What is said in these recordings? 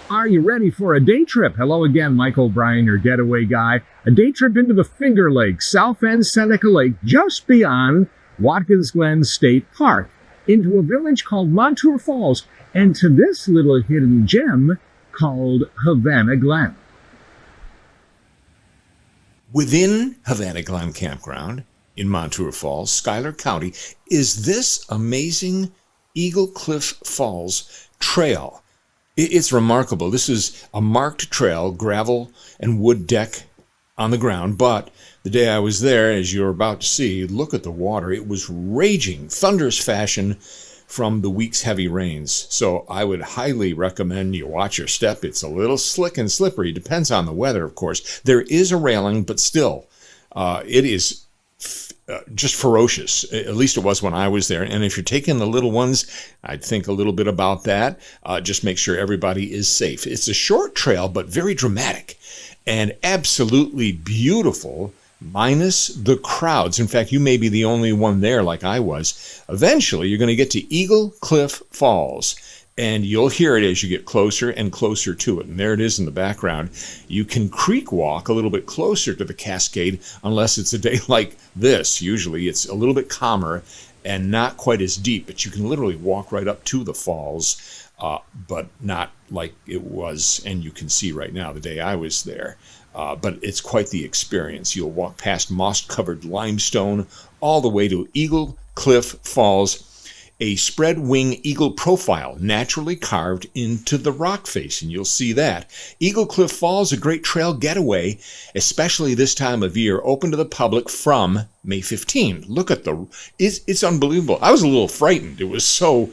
Are you ready for a day trip? Hello again, Mike O'Brien, your getaway guy. A day trip into the Finger Lakes, South End Seneca Lake, just beyond Watkins Glen State Park, into a village called Montour Falls, and to this little hidden gem called Havana Glen. Within Havana Glen Campground in Montour Falls, Schuyler County, is this amazing Eagle Cliff Falls trail. It's remarkable. This is a marked trail, gravel and wood deck on the ground, but the day I was there, as you're about to see, look at the water. It was raging, thunderous fashion from the week's heavy rains. So I would highly recommend you watch your step. It's a little slick and slippery. Depends on the weather, of course. There is a railing, but still, it is just ferocious. At least it was when I was there. And if you're taking the little ones, I'd think a little bit about that. Just make sure everybody is safe. It's a short trail, but very dramatic and absolutely beautiful, minus the crowds. In fact, you may be the only one there like I was. Eventually, you're going to get to Eagle Cliff Falls, and you'll hear it as you get closer and closer to it. And there it is in the background. You can creek walk a little bit closer to the cascade unless it's a day like this. Usually it's a little bit calmer and not quite as deep, but you can literally walk right up to the falls, but not like it was, and you can see right now the day I was there. But it's quite the experience. You'll walk past moss-covered limestone all the way to Eagle Cliff Falls, a spread wing eagle profile naturally carved into the rock face, and you'll see that. Eagle Cliff Falls, a great trail getaway, especially this time of year, open to the public from May 15. Look at it's unbelievable. I was a little frightened. It was so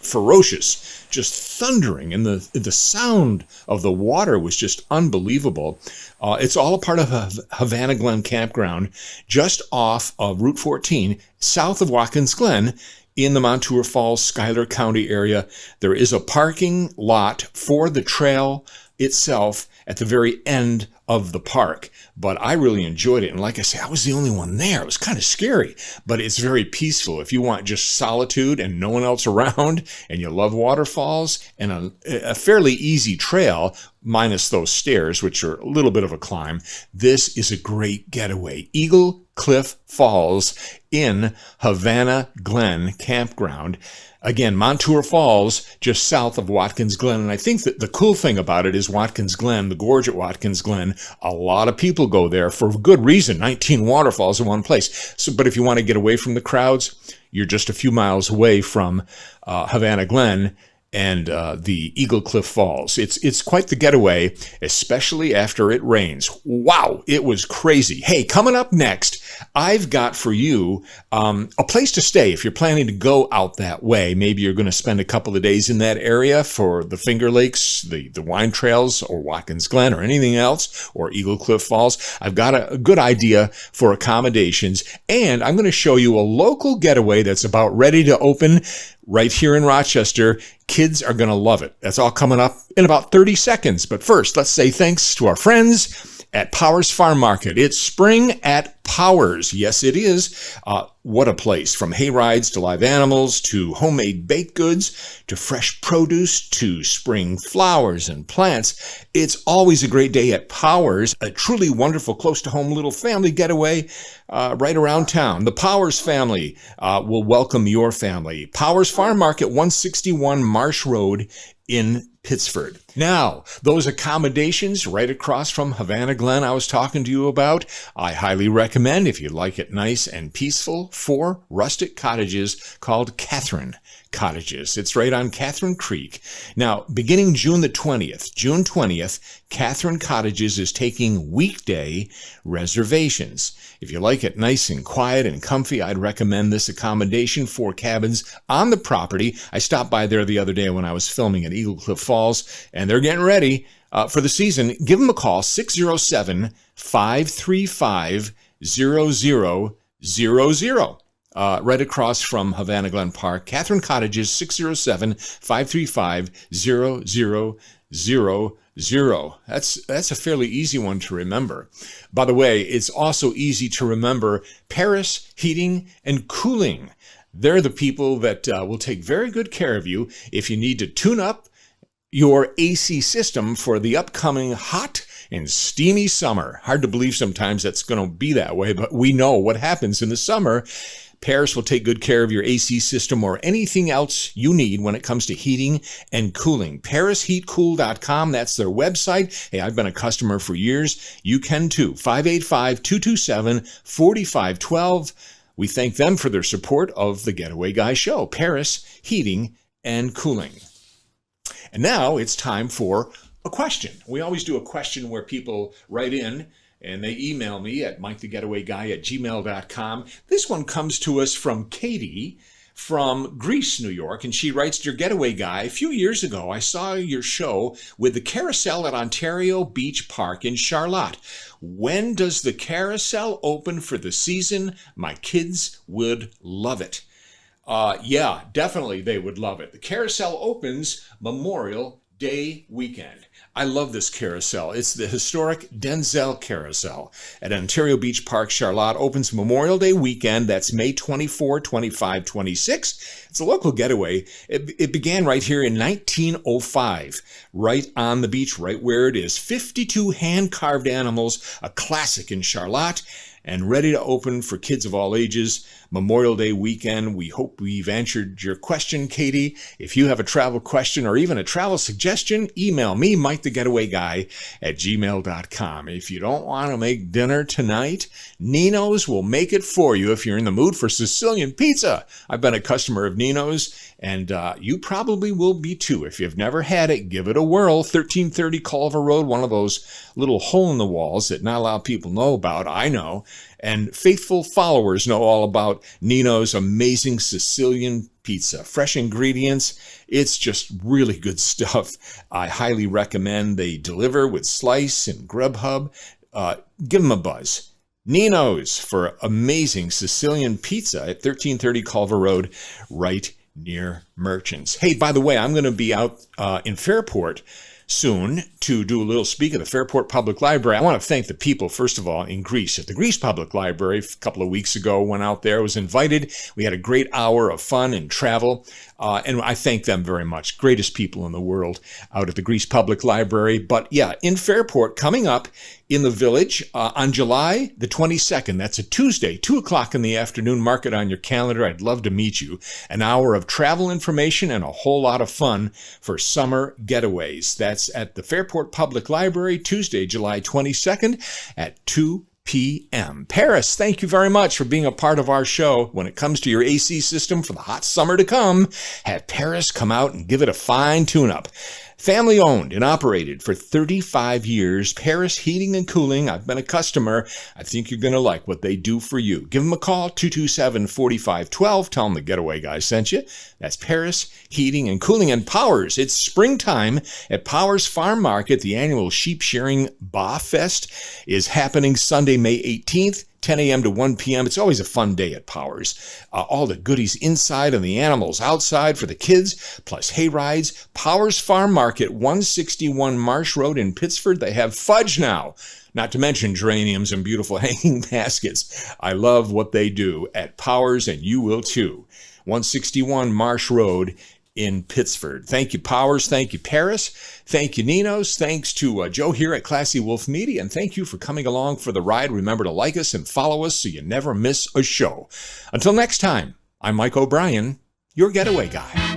ferocious, just thundering, and the sound of the water was just unbelievable. It's all a part of Havana Glen Campground, just off of Route 14, south of Watkins Glen, in the Montour Falls, Schuyler County area. There is a parking lot for the trail itself at the very end of the park, but I really enjoyed it. And like I say, I was the only one there. It was kind of scary, but it's very peaceful. If you want just solitude and no one else around, and you love waterfalls and a fairly easy trail, minus those stairs, which are a little bit of a climb, this is a great getaway. Eagle Cliff Falls in Havana Glen Campground. Again, Montour Falls, just south of Watkins Glen. And I think that the cool thing about it is Watkins Glen, the gorge at Watkins Glen, a lot of people go there for good reason. 19 waterfalls in one place. But if you want to get away from the crowds, you're just a few miles away from Havana Glen and the Eagle Cliff Falls. It's quite the getaway, especially after it rains. Wow, it was crazy. Hey, coming up next, I've got for you a place to stay if you're planning to go out that way. Maybe you're going to spend a couple of days in that area for the Finger Lakes, the wine trails, or Watkins Glen, or anything else, or Eagle Cliff Falls. I've got a good idea for accommodations, and I'm going to show you a local getaway that's about ready to open right here in Rochester. Kids are going to love it. That's all coming up in about 30 seconds. But first, let's say thanks to our friends at Powers Farm Market. It's spring at Powers. Yes, it is. What a place. From hay rides to live animals to homemade baked goods to fresh produce to spring flowers and plants. It's always a great day at Powers, a truly wonderful, close-to-home little family getaway right around town. The Powers family will welcome your family. Powers Farm Market, 161 Marsh Road in Pittsford. Now, those accommodations right across from Havana Glen I was talking to you about, I highly recommend, if you like it nice and peaceful, 4 rustic cottages called Catherine Cottages. It's right on Catherine Creek. Now, beginning June 20th, Catherine Cottages is taking weekday reservations. If you like it nice and quiet and comfy, I'd recommend this accommodation. 4 cabins on the property. I stopped by there the other day when I was filming at Eagle Cliff Falls, and they're getting ready for the season. Give them a call, 607-535-0000. Right across from Havana Glen Park. Catherine Cottages, 607-535-0000. That's a fairly easy one to remember. By the way, it's also easy to remember Paris Heating and Cooling. They're the people that will take very good care of you if you need to tune up your AC system for the upcoming hot and steamy summer. Hard to believe sometimes that's going to be that way, but we know what happens in the summer. Paris will take good care of your AC system or anything else you need when it comes to heating and cooling. ParisHeatCool.com, that's their website. Hey, I've been a customer for years. You can too. 585-227-4512. We thank them for their support of the Getaway Guy show, Paris Heating and Cooling. And now it's time for a question. We always do a question where people write in and they email me at MikeTheGetawayGuy@gmail.com. This one comes to us from Katie from Greece, New York, and she writes, "Dear Getaway Guy, a few years ago I saw your show with the Carousel at Ontario Beach Park in Charlotte. When does the Carousel open for the season? My kids would love it." Yeah, definitely they would love it. The Carousel opens Memorial Day weekend. I love this carousel. It's the historic Denzel Carousel at Ontario Beach Park, Charlotte. Opens Memorial Day weekend. That's May 24, 25, 26. It's a local getaway. It began right here in 1905, right on the beach, right where it is. 52 hand-carved animals, a classic in Charlotte, and ready to open for kids of all ages. Memorial Day weekend. We hope we've answered your question, Katie. If you have a travel question or even a travel suggestion, email me, MikeTheGetawayGuy@gmail.com. If you don't want to make dinner tonight, Nino's will make it for you if you're in the mood for Sicilian pizza. I've been a customer of Nino's, and you probably will be too. If you've never had it, give it a whirl. 1330 Culver Road, one of those little hole-in-the-walls that not a lot of people know about. I know. And faithful followers know all about Nino's amazing Sicilian pizza. Fresh ingredients. It's just really good stuff. I highly recommend. They deliver with Slice and Grubhub. Give them a buzz. Nino's for amazing Sicilian pizza at 1330 Culver Road, right near Merchants. Hey, by the way, I'm going to be out in Fairport soon to do a little speak at the Fairport Public Library. I want to thank the people, first of all, in Greece, at the Greece Public Library. A couple of weeks ago, went out there, was invited. We had a great hour of fun and travel, and I thank them very much. Greatest people in the world out at the Greece Public Library. But yeah, in Fairport, coming up in the village on July the 22nd. That's a Tuesday, 2 o'clock in the afternoon. Mark it on your calendar. I'd love to meet you. An hour of travel information and a whole lot of fun for summer getaways. That's at the Fairport Public Library, Tuesday, July 22nd at 2 p.m. Paris, thank you very much for being a part of our show. When it comes to your AC system for the hot summer to come, have Paris come out and give it a fine tune-up. Family owned and operated for 35 years. Paris Heating and Cooling. I've been a customer. I think you're going to like what they do for you. Give them a call, 227-4512. Tell them the Getaway Guy sent you. That's Paris Heating and Cooling. And Powers. It's springtime at Powers Farm Market. The annual Sheep Shearing Ba Fest is happening Sunday, May 18th. 10 a.m. to 1 p.m. It's always a fun day at Powers. All the goodies inside and the animals outside for the kids, plus hay rides. Powers Farm Market, 161 Marsh Road in Pittsford. They have fudge now, not to mention geraniums and beautiful hanging baskets. I love what they do at Powers, and you will too. 161 Marsh Road in Pittsford. Thank you, Powers. Thank you, Paris. Thank you, Nino's. Thanks to Joe here at Classy Wolf Media. And thank you for coming along for the ride. Remember to like us and follow us so you never miss a show. Until next time, I'm Mike O'Brien, your Getaway Guy.